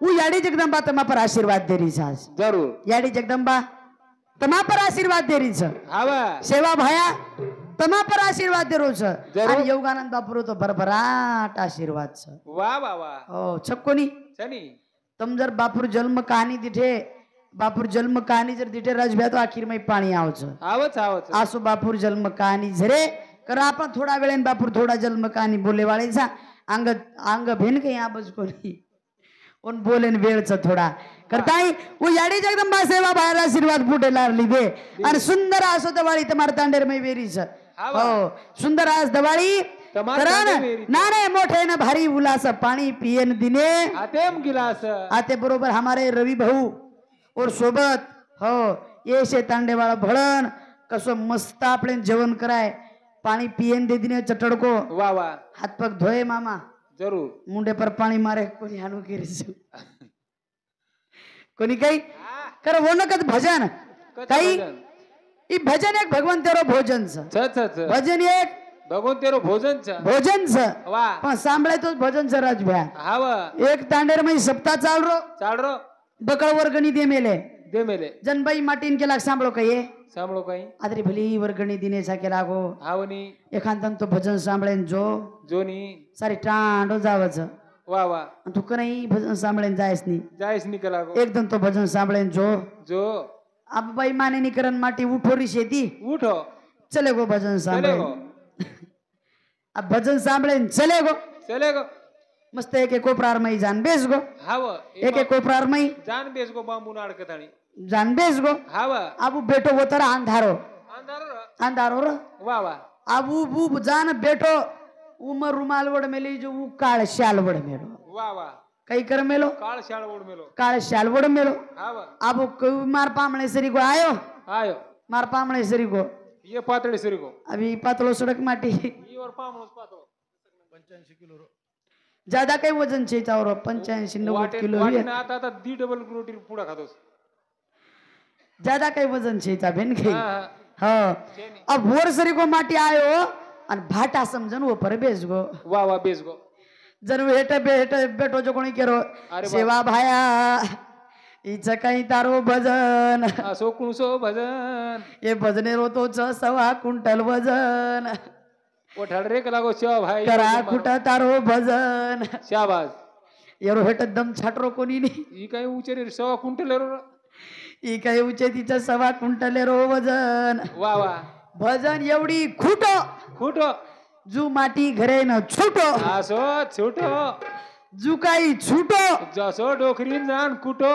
वो याडी जगदंबा तमा पर आशीर्वाद दे रही छास जरूर याडी जगदंबा तमा पर आशीर्वाद दे रही छ हावा सेवा भाया तमा पर आशीर्वाद दे रो छ जरूर. आणि योगानंद बापुरो तो भरभराट आशीर्वाद छ वा वा वा हो छक्कोनी सनी तम जर बापुर जन्म कहानी दिठे बापुर जन्म कहानी जर दिठे रजभ्या तो आखिर में पाणी आवच आवच आवच आसो बापुर जन्म कहानी झरे कर आपण थोडा वेळेन बापुर थोडा जन्म कहानी बोले वाळेचा अंग अंग भेन के यहाँ बज कोणी उन बोलेन वेळच थोडा करताई वो याडी जगदंबा सेवा बाहेर आशीर्वाद फुटे लारली दे आणि सुंदर आसो दवाळी तमार तांडेर मै वेरीच हो सुंदर आज दवाळी करण नाने मोठे न भारी उल्लास पाणी पियन दिने आतेम गिलास आते बरोबर हमारे रवि भाऊ और सोबत हो ये शे तांडेवाळा भळण कसं मस्त आपले जेवण कराय पाणी पियन दे दिने चटड़को वा वा हाथ पग धोए मामा जरूर मुंडे पर पाणी मारे कोणी हाणू केरीस कोणी काही कर वो नकत भजन काही ई भजन एक भगवान तेरो भोजन छ छ भजन एक भगवान तेरो भोजन छ भोजन छ वा पण सांभळे तो भजन छ राजभ्या हावा एक तांडेर मै सप्ताह चाल रो चाल रो बकळ वर्गणी दे मेले दे मेले जनबाई माटीन केला सांभळो कये सांभळो काही आदरी भली वर्गणी दिने सा केला गो हावनी एखांतन तो भजन सांभळेन जो जोनी सारी टांडो जावच वा वा तू कनई भजन सांभळेन जायस नी जायस निकला गो एकदम तो भजन सांभळेन जो जो अब बाई माने निकरन माटी उठोरी शेती उठो चले गो भजन चले सांभळेन गो अब भजन सांभळेन चले गो चले गो मस्त एक एक कोपरार मई जान बेस गो हाव एक एक कोपरार मई जान बेस गो बांबू नाडकताणी जान बेस गो हाव अब बेटो वतर अंधारो अंधार अंधारो रो वा वा अब ऊ जान बेटो उमर रुमाल वड मेली जो ऊ काळ शाल वड मेलो वा वा कई कर मेलो काळ शाळ ओढ मेलो काळ शाल वड मेलो हाव अब मार पामणे सरी को आयो आयो मार पामणे सरी को ये पातळी सरी गो अभी पातलो सड़क माटी ई और पामणोस पातो 85 किलो ज्यादा काही वजन छे चावर 85-90 किलो वाटे ना आता आता दी डबल रोटी पुडा खातोस ज्यादा काही वजन छे चा बेन के हां हां अब भोर सरी को माटी आयो आणि भाटा समजन वो पर बेस गो वा वा बेस गो जन हेट बेटो जो कोणी केरो सेवा भाया इच काही तारो भजन असो कुणसो भजन ये भजने रोतो 6 क्विंटल वजन ओठाड रे कलागो शिवा भाई करा कुठं तारो भजन शाबास येरो हेट दम छाटरो कोणी नाही ई काय उचेरी सवा कुंटल रो ई काही उचे तिचं 6 क्विंटल रो वजन वा वा भजन एवढी खुटो खुटो जू माटी घरे न छुटो असो छुटो जू काही छुटो जसो डोकरीन जान कुटो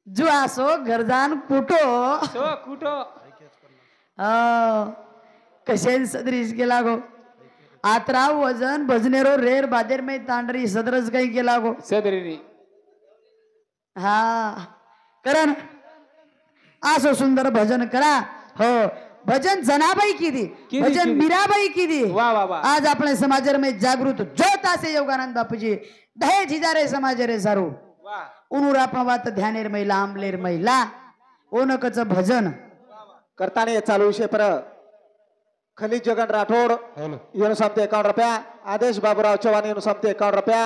जू आसो घरजान कुटो सो कुटो कशेन सदरीस केला गो आत्रा वजन भजनेरो रेर बादेर में तांडरी सदरस काही केला गो सदरीनी हा करण आसो सुंदर भजन करा हो भजन जनाबाई की दी भजन मीराबाई की दी वा वा वा आज अपने समाज में जागृत जोता से योगानंद बापूजी दहेज हिजारे समाज रे सारू वा उनुर आपण वात ध्यानेर महिला आमलेर महिला ओनकच भजन करताने चालू विषय पर खलीज जगन राठोड येनु समते 51 रुपया आदेश बाबूराव चव्हाण येनु समते 51 रुपया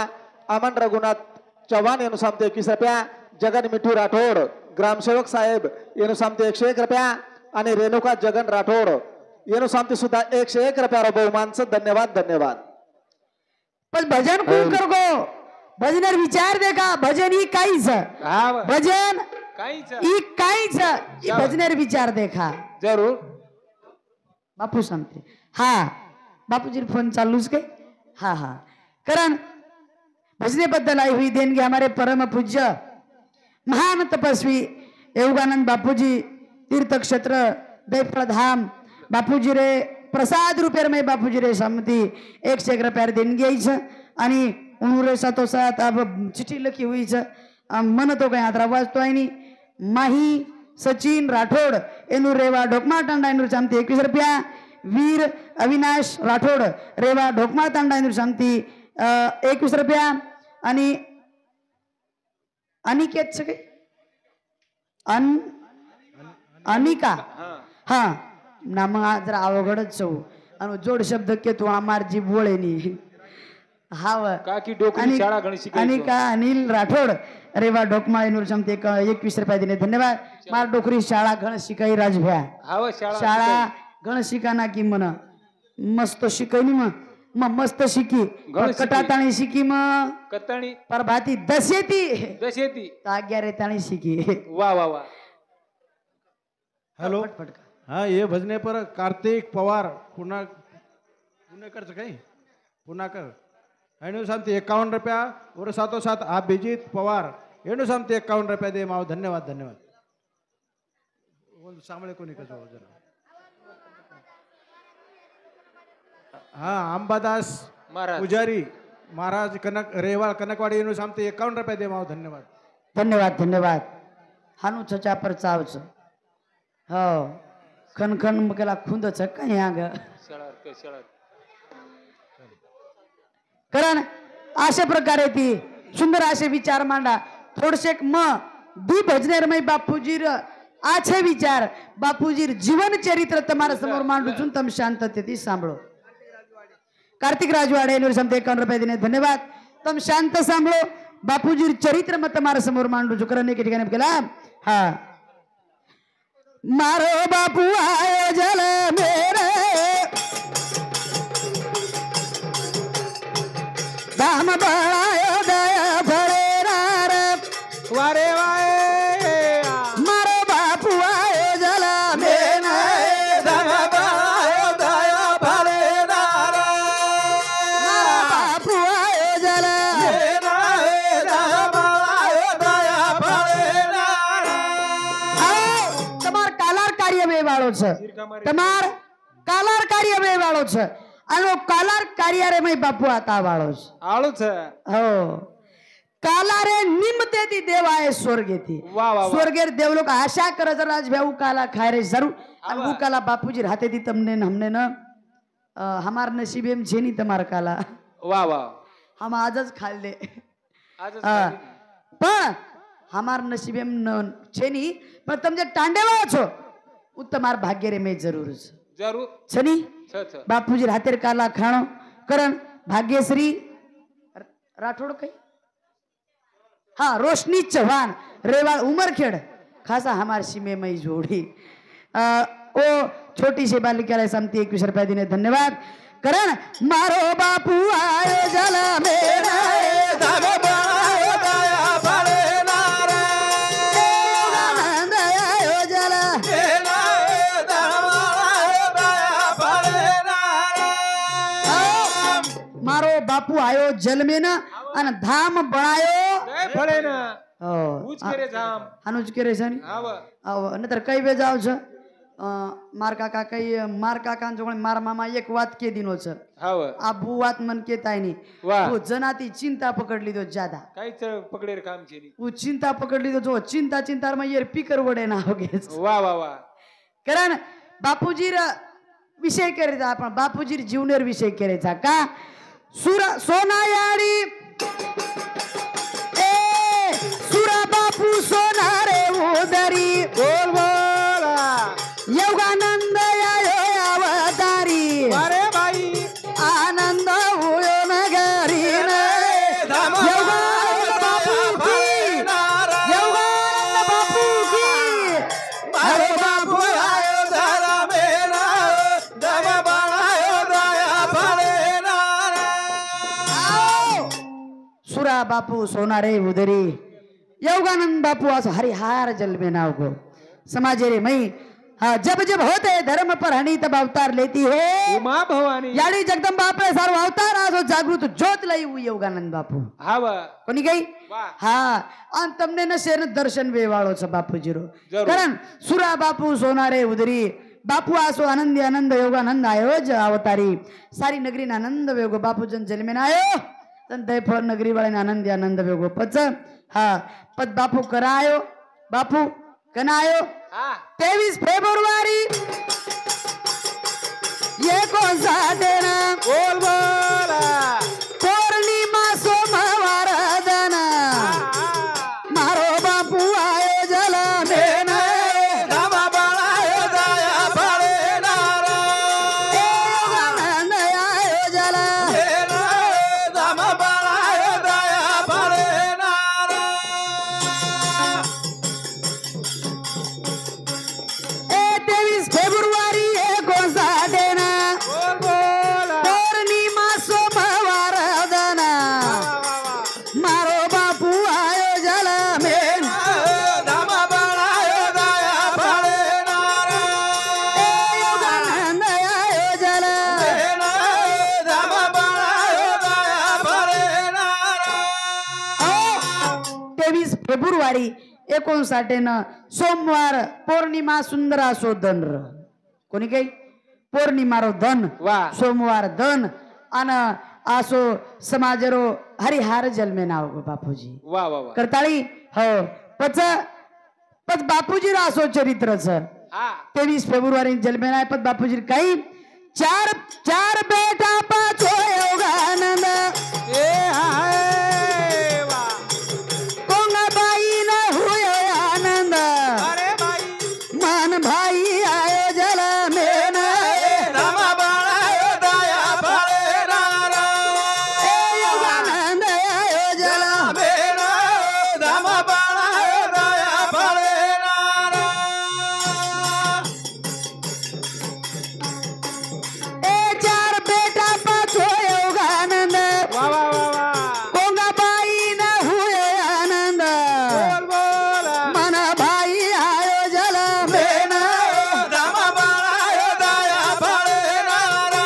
अमन रघुनाथ चव्हाण येनु समते 21 रुपया जगन मिठू राठोड ग्रामसेवक साहेब येनु समते 101 रुपया आणि रेणुका जगन राठोड येनु समते सुद्धा 101 रुपया बहुमानचं धन्यवाद धन्यवाद पण भजन कोण कर गो भजनर विचार दे का भजन ही काहीच हा भजन काहीच ही काहीच ही भजनर विचार देखा जरूर बापू सांगते हा बापूजी फोन चालूच के हा हा करण भजने बद्दल आई हुई देणगी हमारे परम पूज्य महान तपस्वी योगानंद बापूजी तीर्थ क्षेत्र दैफल धाम बापूजी रे प्रसाद रुपये में बापूजी रे सम्मति 101 रुपया देणगी आई छ आणि उन्होंने सातो साथ अब चिट्ठी लिखी हुई छ मन तो कहीं आदरा वाचतो आहे नी माही सचिन राठोड एनु रेवा ढोकमा तांडा एनु शांती 21 रुपया वीर अविनाश राठोड रेवा ढोकमा तांडा एनु शांती 21 रुपया आणि अनिकेत सगळे अनिका हा नाम जरा अवघडच सौ आणि जोड शब्द के तू आमार जी बोळे नी हा व. काकी डोकरी आणि शाळा गण आणि शिकायचो का अनिल राठोड अरे वा डोकमाळ युनिव्हर्सिटी 21 रुपये दिले धन्यवाद मार डोकरी शाळा गण शिकाई राजभ्या हाव शाळा शाळा गण शिकाना की म्हण मस्त शिकवली मग मस्त शिकी गण शिकी. कटाताणी शिकी मग कत्ताणी परभाती दशेती दशेती ताग्यारे ताणी शिकी वा वा वा हॅलो पटपट. हा ये भजने पर कार्तिक पवार पुणेकरचं काही पुणाकर एणू सांगते 51 रुपया और साथो साथ अभिजित पवार एणू सांगते 51 रुपया दे माव धन्यवाद धन्यवाद सांभळे कोणी कसं हो जरा हा अंबादास महाराज पुजारी महाराज कनक रेवाळ कनकवाडी एणू सांगते 51 रुपया दे माव धन्यवाद धन्यवाद धन्यवाद हानू छचा पर चावच हो खनखन मगला खुंदच काय ग शाळा कारण अशा प्रकारे ती सुंदर असे विचार मांडा थोडसे म दी भजनेरमय बापूजीर आछे विचार बापूजीर जीवन चरित्र तुम्हारा समोर मांडून तम शांतते ती सांभळो कार्तिक राजवाडे नूर समते 51 रुपये देने धन्यवाद तम शांत सांभळो बापूजीर चरित्र मत तुम्हारा समोर मांडू जुकरने के ठिकाणी केला हा मारो बापू आयो जल मेरे दाम बळायो दया फळेरार वारे वारे मारो बापू आयो जल मेरे दाम बळायो दया फळेरार मारो बापू आयो जल તમાર કાલાર કાર્ય બે વાળો છે તમાર કાલાર કાર્ય બે વાળો છે આનો કાલાર કાર્ય રે મય બાપુ આતા વાળો છે આળુ છે हो कालारे निमतेती देवाय स्वर्गेती वा वा वा स्वर्गेर देवलोक आशा कर जरा आज भाऊ काला खाय रे जरूर અને હું કાલા બાપુજી હાથે દી તમને ને हमने न हमार नसीब एम છે ની તમાર કાલા वा वा हम आजच खाल्ले आजच હા. खाल्ली. પણ हमार नसीब एम છે ની પણ તમે જે टांडेवा છો હું તમાર ભાગ્ય રે મેં જરૂર છે जरूर છે ની छ बापूजी हातेर काला खाणो करण भाग्यश्री राठोड काही हाँ रोशनी चौहान रेवाड़ उमरखेड़ खासा हमारे सीमे मई जोड़ी ओ छोटी सी बालिका समती 21 रुपया दिने धन्यवाद करण मारो बापू आयो जल मेरा आनंद आयो जल मारो बापू आयो जल में न अन धाम बनायो जय फळे ना हो उच करे जाम अनुज केरे છે ને हाव આવો નતર કઈ બે જાવ છે માર કાકા જોડે માર મામા એક વાત કે દીનો છે हाव આબુ વાત મન કેતાય ની વાહ. वो जनाती चिंता पकड लीधो ज्यादा काहीच पकडेर काम છે ની वो चिंता पकड लीधो जो चिंता चिंतार में येर पीकर वडे ना होगे वा वा वा कारण बापूजीर विषय करायचा आपण बापूजीर जीवनेर विषय करायचा का सुरा सोनायाडी ए सुरा बापू सोना रे उदरी बोल बोला योगानंद आयो अवतारी अरे बाई आनंद होयो नगरी योगानंद बापू की योगानंद बापू की अरे बापू आयो धरा मेरा दम बनायो दया फळेना आओ सुरा बापू सोना रे उदरी योगानंद बापू असं हरिहार जल में नाव को समाजे रे मई हाँ जब जब होते धर्म पर हनी तब अवतार लेती है उमा भवानी यानी जगदंबा आपले सर्व अवतार आज जागृत ज्योत लई हुई योगानंद बापू हाव कोणी गई वाह. હા અને તમને ને શેર દર્શન વેવાળો છે બાપુજીરો જરૂર. કારણ સુરા બાપુ સોનારે ઉદરી બાપુ આસો આનંદ આનંદ યોગાનંદ આયો જ અવતારી સારી નગરી ના આનંદ વેગો બાપુજન જન્મે ના આયો તન દયફળ નગરી વાળા આનંદ આનંદ વેગો પચ હા પદ બાપુ કરાયો બાપુ કનાયો हा 23 फेब्रुवारी ये कौन सा दिन बोल बोला पूर्णिमा सोमवार दिन मारो बापू आयो जल में दम बनायो दया फळेना आनंद आयो जल दम फेब्रुवारी 59 सोमवार पौर्णिमा सुंदर असो धन र कोणी काही पौर्णिमारो धन वा. सोमवार धन आणि असो समाजरो हरिहार जन्मे नाव गो बापूजी वा वा वा करताळी हो पच पच बापूजी असो चरित्रच हा 23 फेब्रुवारी जन्मे नाही पच बापूजी काही चार चार बेटा पाचो योगानंद ए हाय वा कोंगाबाई न हुयो आनंद अरे बाई मन भाई आयो जल मेन रामा बाळा दया फळे नारा योगानंद आयो जल बेना रामा बाळा दया फळे नारा ए चार बेटा पाचो योगानंद वा वा वा वा कोंगाबाई न हुयो आनंद बोल बोला मन भाई आयो जल मेन रामा बाळा दया फळे नारा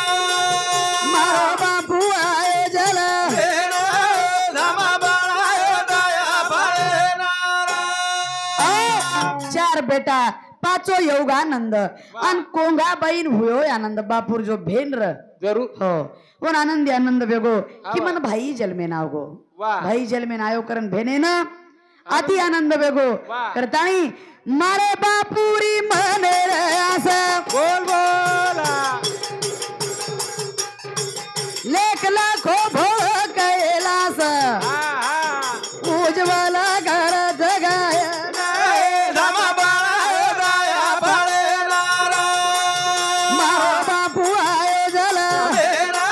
मारो बापू आयो जल बेना रामा बाळा दया फळे नारा चार बेटा पाचो योगानंद आणि कोंगा बहीण हुयो आनंद बापूर जो भेन र जरूर हो पण आनंदी आनंद वेगो कि मन भाई जलमे नाव गो वा. भाई जलमे नायो करण भेने न अति आनंद वेगो वा. करताणी मारे बापुरी मने रे आसा बोल बोला लेख लाखो भोग कैलास हा हा उज्ज्वल घर जगाय रामा बाळा दया फळे नारा मारो बापू आयो जल बेना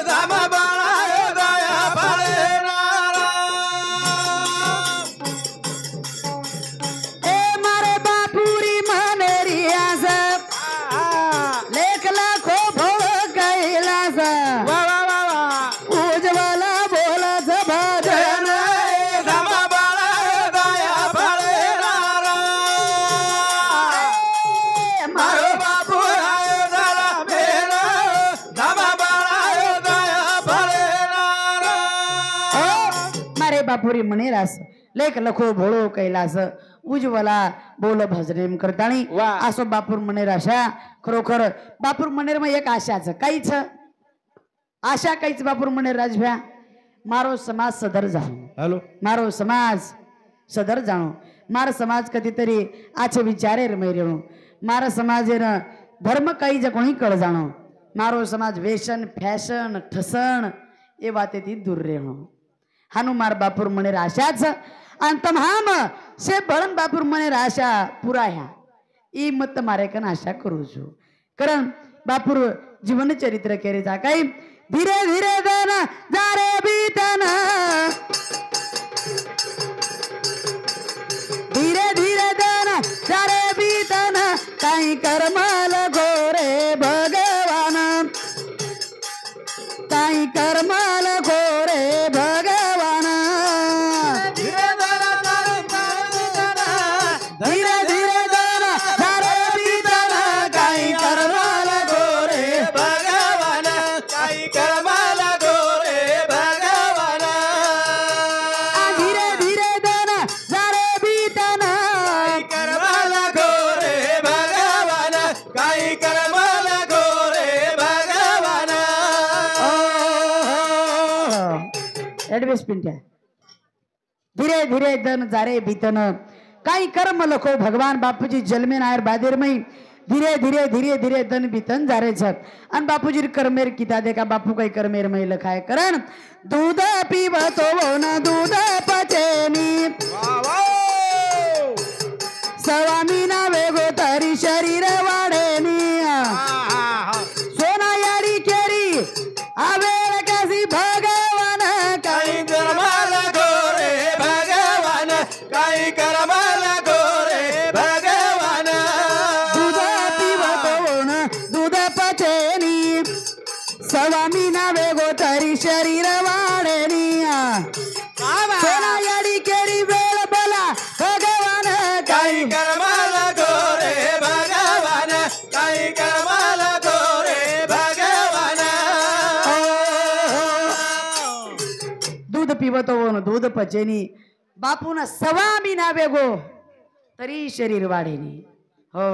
रामा बाळा दया फळे नारा ए मारे बापुरी मने रे आसा हा लेख लाखो भोग कैलास वा वा वा वा उज्ज्वल बोलच भजन रामा बाळा दया फळे नारा मारो बापू आयो झाला बेना रामा बाळा दया फळे नारा मारे बापुरी म्हणे रास लेख लखो भोळो कैलास उज्ज्वला बोल भजनेम करताणी वा. असो बापूर म्हणे राशा खरोखर बापूर म्हणे मग एक आशाच काहीच आशा काहीच बापूर म्हणे राजभ्या मारो समाज सदर जाणो हॅलो मारो समाज सदर जाणो मार समाज कधीतरी आचे विचारे मैरेणो मार समाज धर्म काही जे कोणी कळ जाणो मारो समाज वेशन फॅशन ठसण ए वाते ती दूर रेणो हानु मार बापूर म्हणे राशाच आणि तमाम से बळन बापूर म्हणे राशा पुरा ह्या ई मत मारे कन आशा करू छो कारण बापूर जीवन चरित्र केरे जा काही धीरे धीरे दन जारे बीतन धीरे धीरे दन जारे बीतन काही कर्माल गोरे भगवान काही कर्माल गोरे भगवान धीरे धरा धीरे धीरे दन जारे बीतन काही कर्माल गोरे भगवान काही कर्माला गोरे भगवान धीरे धीरे दन जारे बीतन कर्माला गोरे भगवान काही कर्माला गोरे भगवान ऍडवेस पिंट्या धीरे धीरे दन जारे बीतन काही कर्म लखो भगवान बापूजी जन्मे नायर बादेरमई धीरे धीरे धीरे धीरे दन बीतन जारे छत आणि बापूजी कर्मेर किता देखा बापू काही कर्मेर मै लखाय करण दूध पीवतो न दूध पचेनी सवामीना वेगो तरी शरीर वाढेनी सोना याडी केरी आवेळ कशी भगवान काही कर्माला गोरे भगवान काही कर्माला गोरे भगवान दूध पिवतोन दूध पचेनी सवामीना वेगो तरी शरीर वाढेनी सोना याडी केरी वेळ बोला भगवान काही कर्माला गोरे भगवान काही कर्माला गोरे भगवान दूध पिवतो दूध पचेनी बापून सवा मीना वेगो तरी शरीर वाढेनी हो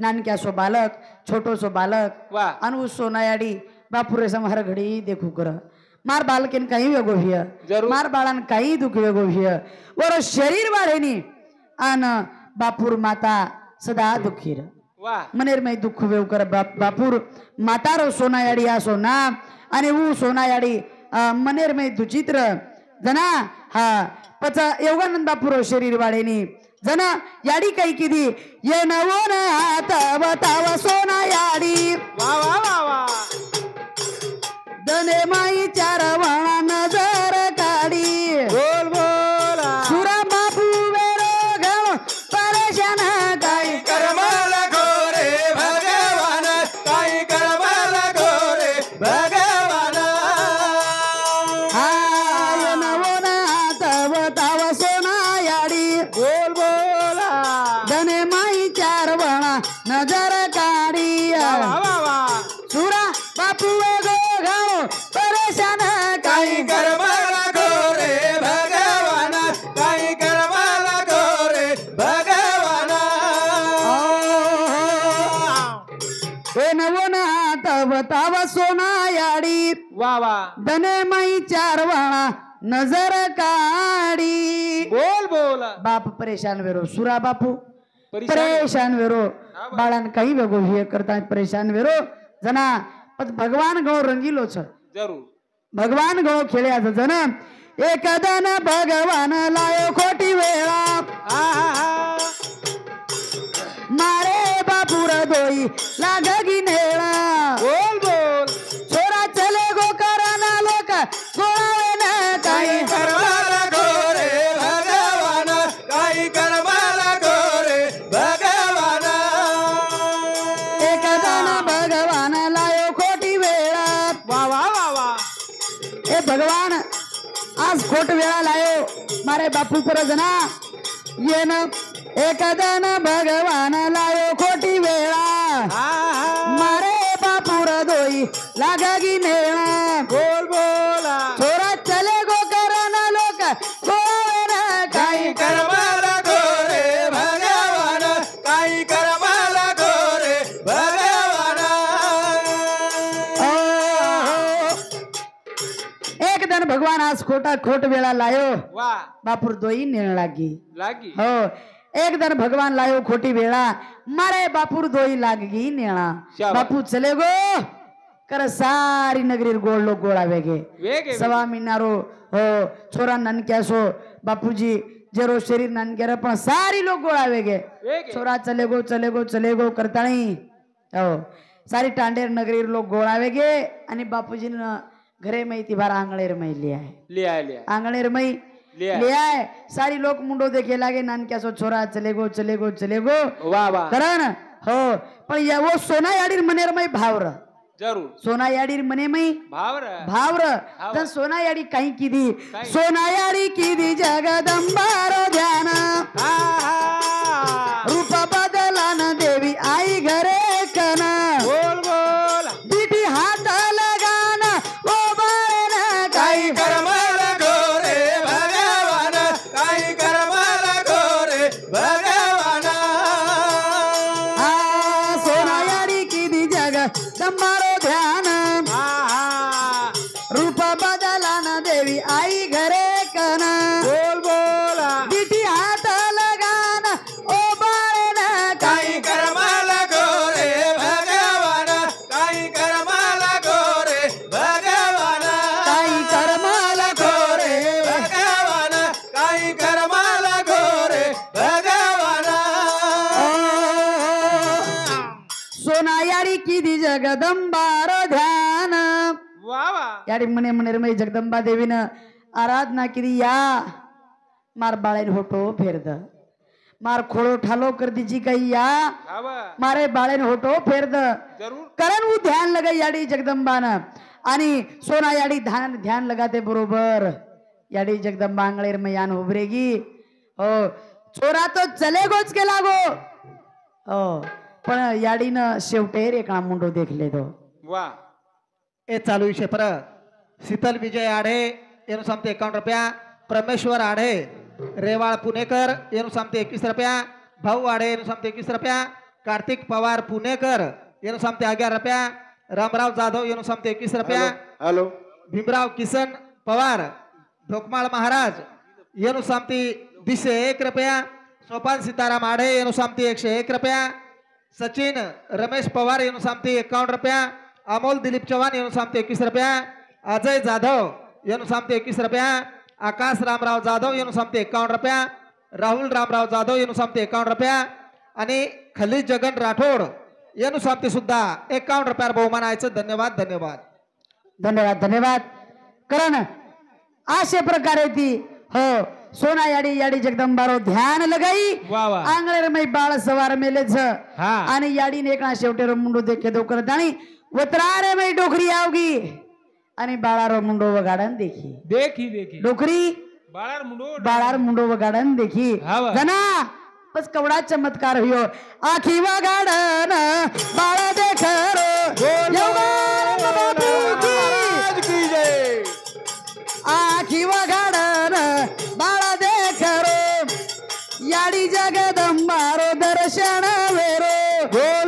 नानक्यासो बालक छोटोसो बालक वा अनु सोनायाडी बापूरे समहर घडी देखू कर मार बालकेन काही वेगो भिय जरूर. मार बाळान काही दुख वेगो भिय वर शरीर वाढेनी आन बापूर माता सदा दुखीर वा मनेर मै दुःख वेव कर बापूर मातारो सोनायाडी आसो ना आणि ऊ सोनायाडी मनेर मै दुचित्र जना हा पच योगानंद बापूरो शरीर वाढेनी जना याडी काही किदी ये नवोन हात बताव सोना याडी वा वा वा वा दने माई चार वाणा नजर काढी बोल बोला सुरा बापू वेरो घाव परेशान काही करमाला गोरे भगवान काही करमाला गोरे भगवान हाय नवोन हात बताव सोना याडी बोल बोला दने माई चार वाणा नजर काढी वा वा वा सुरा बापू वेगो घाव परेशान काही काही करमाला गोरे भगवान काही करमाला गोरे भगवान हे नवोन हात बताव सोना याडी वा वा दने माई चार वाणा नजर काढी बोल बोला बाप परेशान वेरो सुरा बापू परेशान. परेशान वेरो बाळान काही वेगो हे करता परेशान वेरो जना पण भगवान गो रंगीलो छ जरूर भगवान गो खेळ्या जन एकदन भगवान लायो खोटी वेळा आहा मारे बापूर दोई लागगी नेळा बोल बोल छोरा चले गो कराना लोक गोळावे न काही काही करमाला गोरे भगवान काही करमाला गोरे भगवान एकदन भगवान लायो खोटी वेळा वा वा वा वा ए भगवान आज खोट वेळा लायो मारे बापू पर जना येन एकदन भगवान लायो खोटी वेळा आहा मारे बापूर दोई लागगी नेळा बोल बोला छोरा चले गो करना लोक गोवेन काही काही करमाला गोरे भगवान काही करमाला गोरे भगवान एक दिन भगवान आज खोट वेळा लायो वा बापूर दोई नेण लागी लागी हो एक दिन भगवान लायो खोटी वेळा मारे बापूर दोई लागगी नेणा शाबास. बापू चले गो कर सारी नगरी गोळ लोक गोळावे गे वेगे सवा मिनारो हो छोरा ननक्यासो बापूजी जेरो शरीर ननक्यार पण सारी लोक गोळावे गे वेगे छोरा चले गो करताणी हो सारी टांडेर नगरी लोक गोळावे गे आणि बापूजी घरे माहिती बार आंगळेर मैली आहे लिया लिया आंगणेर मई लिया ले आए सारी लोग मुंडो देखे लागे नानक्यासो छोरा चले गो वा वा करण हो पण या वो सोना याडीर मनेर मई भावर जरूर सोना याडीर मने मई भावर भावर तर सोना याडी काही किदी सोना याडी किदी जगदंबारो ध्यान आहा रूप बदलान देवी आई घरे कन बोल बोला बिटी हात लगान ओ बाळेन काही काही करमाला गोरे भगवान काही करमाला गोरे भगवान आ सोना याडी किदी जगदंबारो ध्यान आहा रूप बदलान देवी आई घरे कन बोल बोला बिटी हात लगान ओ बाळेन काही करमाला गोरे भगवान काही करमाला गोरे भगवान काही करमाला गोरे भगवान काही करमाला गोरे भगवान सोना याडी किदी जगदंबार ध्यान वा वा याडी मने मने रमई जगदंबा देवीनं आराधना किदी या मार बाळेन होटो फेरद मार खोळो ठालो कर दीजी काही या हवा मारे बाळेन होटो फेरद जरूर कारण वो ध्यान लगा याडी जगदंबान आणि सोना याडी ध्यान लगाते बरोबर याडी जगदंबा आंगळेर में यान उभरेगी हो छोरा तो चले गोच के लागो हो पण याडीनं शेवटे रेखा मुंडो देखले तो वा એ ચાલુ છે પર શીતલ વિજય આઢે એનું સામે 51 રૂપિયા પ્રમેશ્વર આઢે रेवाळ पुणेकर येणू सामते 21 रुपया भाऊ वाडे येणू सामते 21 रुपया कार्तिक पवार पुणेकर येणू सामते 11 रुपया रामराव जाधव येणू सामते 21 रुपया हॅलो भीमराव किसन पवार ढोकमाळ महाराज येणू सामती 201 रुपया सोपान सीताराम आडे येणू सामती 101 रुपया सचिन रमेश पवार येणू सामती 51 रुपया अमोल दिलीप चव्हाण येणू सामती 21 रुपया अजय जाधव येणू सामती 21 रुपया आकाश रामराव जाधव येणू सामती 51 रुपया राहुल रामराव जाधव येणू सामती 51 रुपया आणि खलील जगन राठोड येणू सामती सुद्धा 51 रुपयावर बहुमान आहे धन्यवाद धन्यवाद धन्यवाद धन्यवाद करण अशा प्रकारे ती हो सोना याडी याडी जगदंबारो ध्यान लगाई वा वा. आंगळेर मै बाळ सवार मेलेच हा. आणि याडीने एकणा शेवटे मुंडो देखे दो करत आणि वत्रारे मै डोकरी आवगी आणि बाळारो मुंडो वगाडन देखी देखी देखी डोकरी बाळार मुंडो बाळार मुंडो वगाडन देखी हा वा. जना बस कवडा चमत्कार हुयो आखी वगाडन बाळ देख महाराज की जय. आखी वगाडन बाळ देख याडी जगदंबारो दर्शन वेरो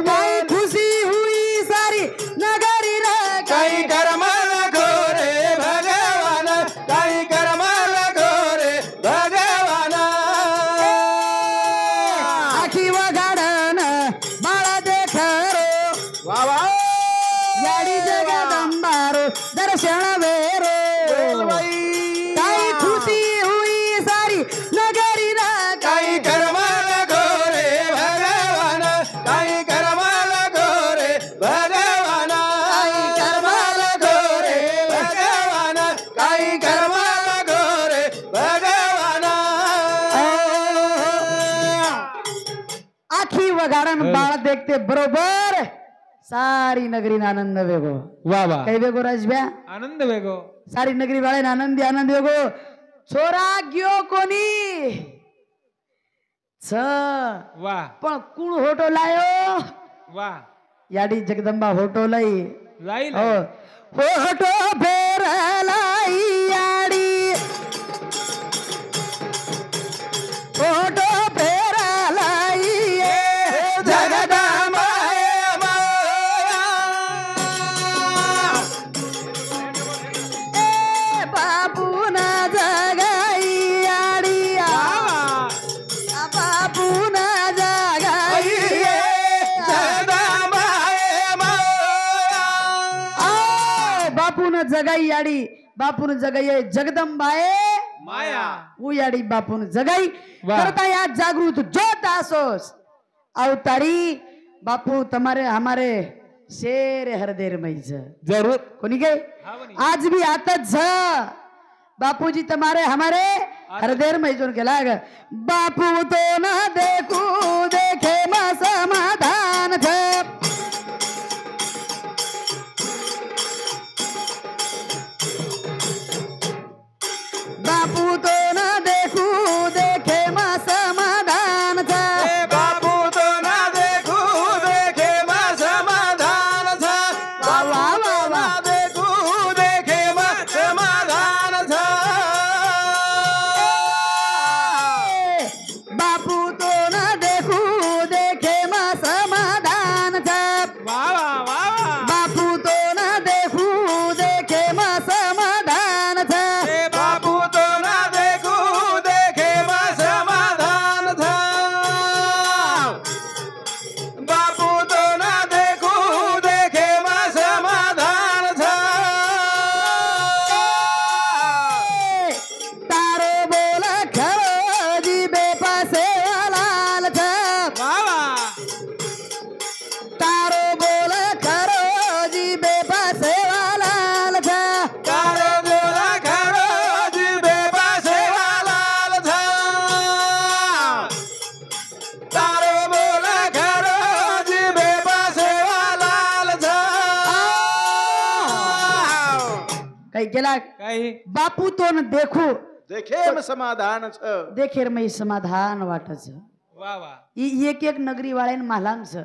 काही खुशी हुई सारी नगरी रे काही कर्माला गोरे भगवान काही कर्माला गोरे भगवान आखी वगाडन बाळ देख वा वा. याडी जगदंबारो दर्शन वेरो काही खुशी हुई सारी नगरी रे काही कर्माला गोरे भगवान काही कर्माला गोरे भगवान काही कर्माला गोरे भगवान काही कर्माला गोरे भगवान आखी वगाडन बाळ देखते बरोबर सारी नगरी आनंद वेगो वा वा. काही वेगो राजब्या आनंद वेगो सारी नगरी वाळे आनंदी आनंद वेगो छोरा ग्यो कोणी छ वा पण कुण होटो लायो वा. याडी जगदंबा होटो लाई लाईल हो होटो फेरलाई याडी होटो फेरलाई जगदंबा बाबू ना जगाई याडी बाबू ना जगाई बापून जगाई याडी बापून जगाई जगदंबाए माया उ याडी बापून जगाई वाह. करता या जागृत जोत आसोस अवतारी बापू तुम्हारे हमारे शेर हरदेर मैज जरूर कोणी गए आज भी आतच झ बापूजी तुम्हारे हमारे हरदेर मैजून केला ग बापू तो न देखू देखे मा समाधान थ बापू तो न देखू देखे मा समाधान थ बाबू तो ना देखू देखे मा समाधान था बाबू तो ना देखू देखे मा समाधान था बापू तो न देखू देखे मा समाधान थ वा वा वा वा. बापू तो न देखू देखे मा समाधान थ बाबू तो ना देखू देखे मा समाधान था बाबू तो ना देखू देखे मा समाधान था तारो बोल खरो जी बेपासे लाल थ वा वा. तारो बोल खरो जी बेपासे लाल थ तारो बोला खरो जी बेपासे लाल था तारो बोला खरो जी बेपासे लाल था काही केला काही बापू तो न देखू देखे समाधान देखेर मै समाधान वाटच वा वा. एक एक नगरी वाळेन मालांच